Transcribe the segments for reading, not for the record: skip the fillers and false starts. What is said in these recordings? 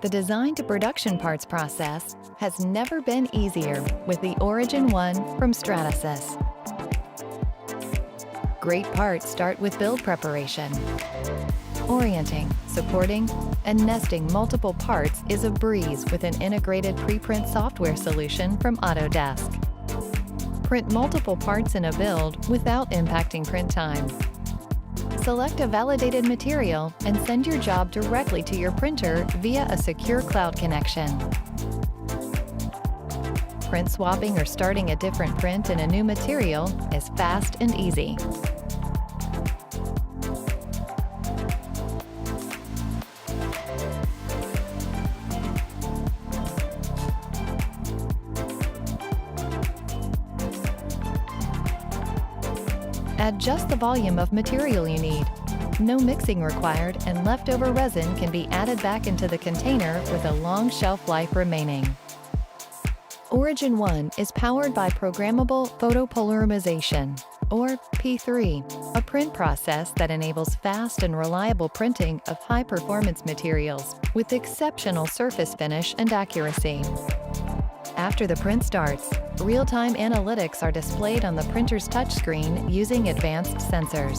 The design to production parts process has never been easier with the Origin One from Stratasys. Great parts start with build preparation. Orienting, supporting, and nesting multiple parts is a breeze with an integrated preprint software solution from Autodesk. Print multiple parts in a build without impacting print time. Select a validated material and send your job directly to your printer via a secure cloud connection. Print swapping or starting a different print in a new material is fast and easy. Add just the volume of material you need. No mixing required, and leftover resin can be added back into the container with a long shelf life remaining. Origin One is powered by programmable photopolymerization, or P3, a print process that enables fast and reliable printing of high-performance materials with exceptional surface finish and accuracy. After the print starts, real-time analytics are displayed on the printer's touchscreen using advanced sensors.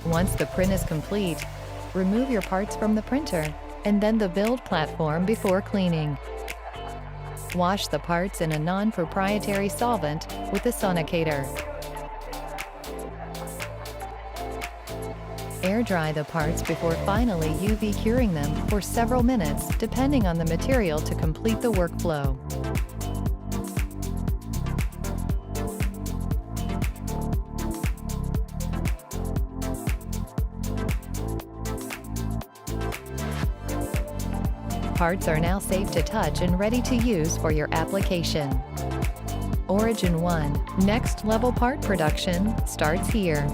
Once the print is complete, remove your parts from the printer and then the build platform before cleaning. Wash the parts in a non-proprietary solvent with a sonicator. Air dry the parts before finally UV curing them for several minutes depending on the material to complete the workflow. Parts are now safe to touch and ready to use for your application. Origin One, next level part production starts here.